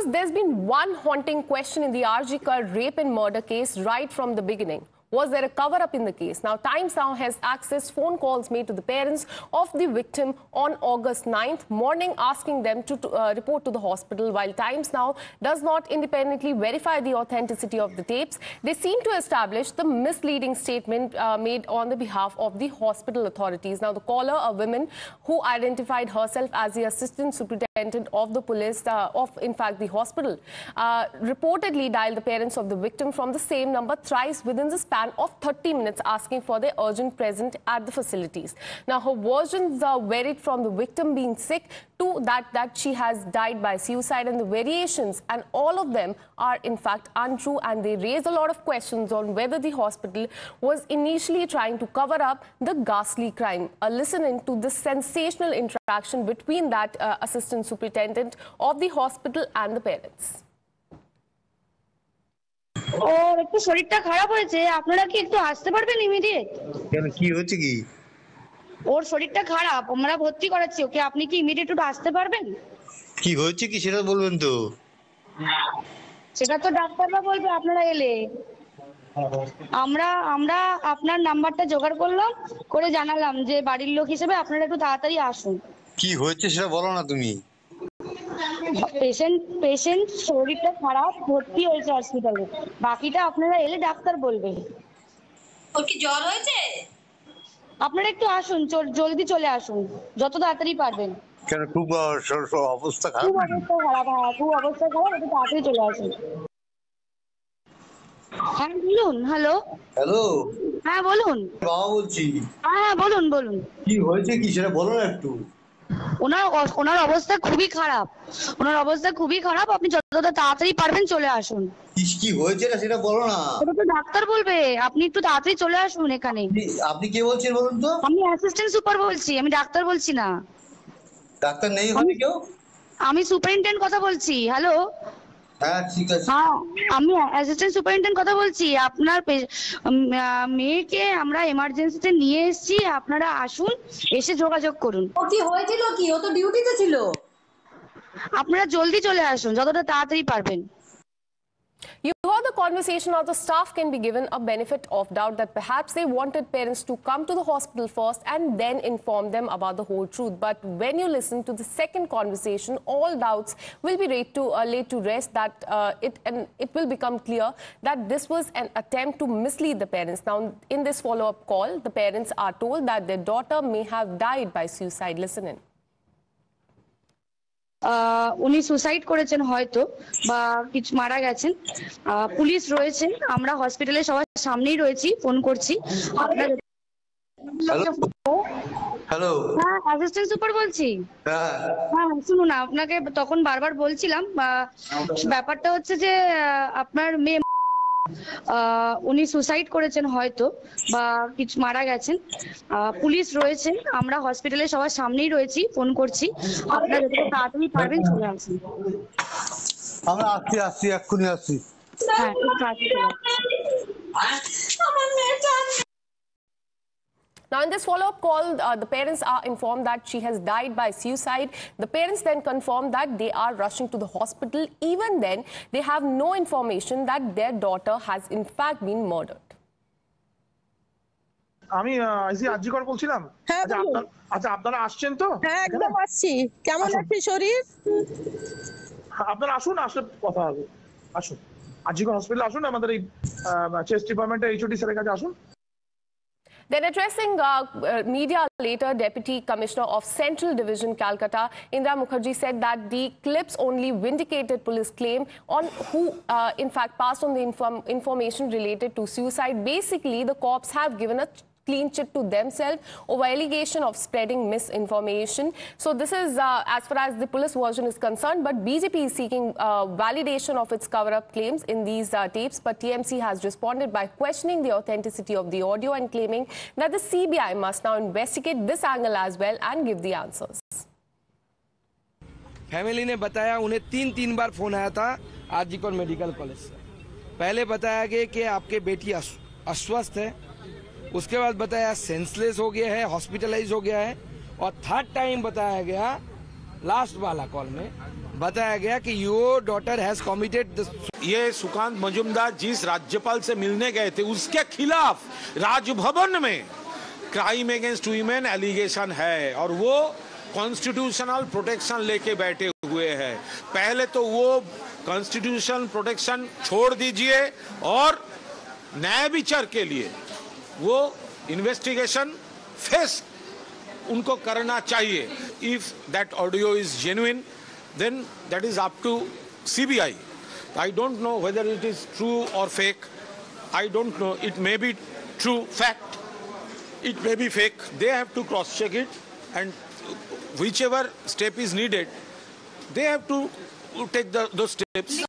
there's been one haunting question in the RG Kar rape and murder case right from the beginning. Was there a cover-up in the case? Now, Times Now has accessed phone calls made to the parents of the victim on August 9th morning, asking them to report to the hospital. While Times Now does not independently verify the authenticity of the tapes, they seem to establish the misleading statement made on the behalf of the hospital authorities. Now, the caller, a woman who identified herself as the assistant superintendent of the police in fact, the hospital, reportedly dialed the parents of the victim from the same number thrice within the span of 30 minutes, asking for their urgent presence at the facilities. Now, her versions varied from the victim being sick to that she has died by suicide, and the variations, and all of them are in fact untrue, and they raise a lot of questions on whether the hospital was initially trying to cover up the ghastly crime. Listen in to this sensational interaction between that assistant superintendent of the hospital and the parents. ওর একটু শরীরটা খারাপ হয়েছে, আপনারা কি একটু আসতে পারবেন immediate? কেন, কি হচ্ছে? কি ওর শরীরটা খারাপ, আমরা ভর্তি করাচ্ছি ওকে, আপনি কি ইমিডিয়েট একটু আসতে পারবেন? কি হচ্ছে কি সেটা বলবেন তো? সেটা তো ডাক্তাররা বলবে আপনারা এলে। আমরা আপনার নাম্বারটা জোগাড় করলাম, করে জানালাম যে বাড়ির লোক হিসেবে আপনারা একটু তাড়াতাড়ি আসুন। কি হচ্ছে সেটা বলো না তুমি। পেশেন্ট শরীরটা খারাপ, ভর্তি হয়েছে হসপিটালে, বাকিটা আপনারা এলে ডাক্তার বলবে। ওর কি জ্বর হয়েছে? আপনারা একটু আসুন, জলদি চলে আসুন যত তাড়াতাড়ি পারবেন। কেন, খুব অবস্থা খারাপ? খুব অবস্থা খারাপ, খুব অবস্থা খারাপ, একটু তাড়াতাড়ি চলে আসুন। হ্যাঁ বলুন। হ্যালো হ্যালো, হ্যাঁ বলুন। বাবা বলছি। হ্যাঁ বলুন বলুন। কি হয়েছে কি সেটা বলো না একটু। ওনার অবস্থা খুবই খারাপ, আপনি যত তাড়াতাড়ি পারবেন চলে আসুন। কি হয়েছে না সেটা বলো না। ওটা তো ডাক্তার বলবে, আপনি একটু তাড়াতাড়ি চলে আসুন এখানে। আপনি কে বলছেন বলুন তো? আমি অ্যাসিস্ট্যান্ট সুপার বলছি, আমি ডাক্তার বলছি না। ডাক্তার নেই হবে কেউ? আমি সুপারিনটেন্ডেন্ট কথা বলছি। হ্যালো, হ্যাঁ ঠিক আছে। হ্যাঁ আমি অ্যাসিস্ট্যান্ট সুপারিনটেন্ডেন্ট কথা বলছি। আপনার মেয়েকে আমরা এমার্জেন্সিতে নিয়ে এসেছি, আপনারা আসুন, এসে যোগাযোগ করুন। ও কি হয়েছিল কি? ও তো ডিউটিতে ছিল। আপনারা জলদি চলে আসুন যতটা তাড়াতাড়ি পারবেন। You heard the conversation. Now, the staff can be given a benefit of doubt that perhaps they wanted parents to come to the hospital first and then inform them about the whole truth. But when you listen to the second conversation, all doubts will be laid to rest. That it will become clear that this was an attempt to mislead the parents. Now, in this follow-up call, the parents are told that their daughter may have died by suicide. Listen in. উনি suicide করেছেন হয়তো, বা কিছু মারা গেছেন। Police রয়েছেন, আমরা হসপিটালে সবার সামনেই রয়েছি, ফোন করছি। আপনার হ্যালো, হ্যাঁ অ্যাসিস্ট্যান্ট সুপার বলছি। হ্যাঁ শুনুন, আপনাকে তখন বারবার বলছিলাম, ব্যাপারটা হচ্ছে যে আপনার মেয়ে উনি সুসাইড করেছেন হয়তো, বা কিছু মারা গেছেন। পুলিশ রয়েছেন, আমরা হসপিটালে সবার সামনেই রয়েছি, ফোন করছি। আপনারা যত তাড়াতাড়ি পারবেন চলে আসুন। আমরা আসছি এক্ষুনি আসছি। হ্যাঁ খুব তাড়াতাড়ি চলে আসুন। Now, in this follow-up call, the parents are informed that she has died by suicide. The parents then confirm that they are rushing to the hospital. Even then, they have no information that their daughter has in fact been murdered. আমি আরজি কর বলছিলাম। আচ্ছা আপনারা আসছেন তো? হ্যাঁ একদম আসছি। কেমন আছে শরীর? আপনারা আসুন, আসলে কথা হবে। আসুন, আরজি কর হসপিটালে আসুন, আমাদের এই চেস্ট ডিপার্টমেন্টের এইচওডি স্যারের কাছে আসুন। Then addressing media later, Deputy Commissioner of Central Division, Calcutta, Indra Mukherjee, said that the clips only vindicated police claim on who, in fact, passed on the information related to suicide. Basically, the cops have given a clean chit to themselves over allegation of spreading misinformation. So this is as far as the police version is concerned, but BJP is seeking validation of its cover-up claims in these tapes. But TMC has responded by questioning the authenticity of the audio and claiming that the CBI must now investigate this angle as well and give the answers. Family ने बताया, उन्हें तीन बार phone आया था RG Kaur medical college से। पहले बताया गया कि आपके बेटी अस्वस्थ है, उसके बाद बताया सेंसलेस हो गया है, हॉस्पिटलाइज हो गया है, और थर्ड टाइम बताया गया लास्ट वाला कॉल में बताया गया कि योर डॉटर हैज कमिटेड ये सुकांत मजूमदार जिस राज्यपाल से मिलने गए थे उसके खिलाफ राजभवन में क्राइम अगेंस्ट वीमेन एलिगेशन है और वो कॉन्स्टिट्यूशनल प्रोटेक्शन लेके बैठे हुए हैं। पहले तो वो कॉन्स्टिट्यूशनल प्रोटेक्शन छोड़ दीजिए और न्याय विचार के लिए वो इन्वेस्टिगेशन फेस उनको करना चाहिए। If that audio is genuine then that is up to CBI. I don't know whether it is true or fake. I don't know. It may be true fact. It may be fake. They have to cross check it, and whichever step is needed, they have to take those steps.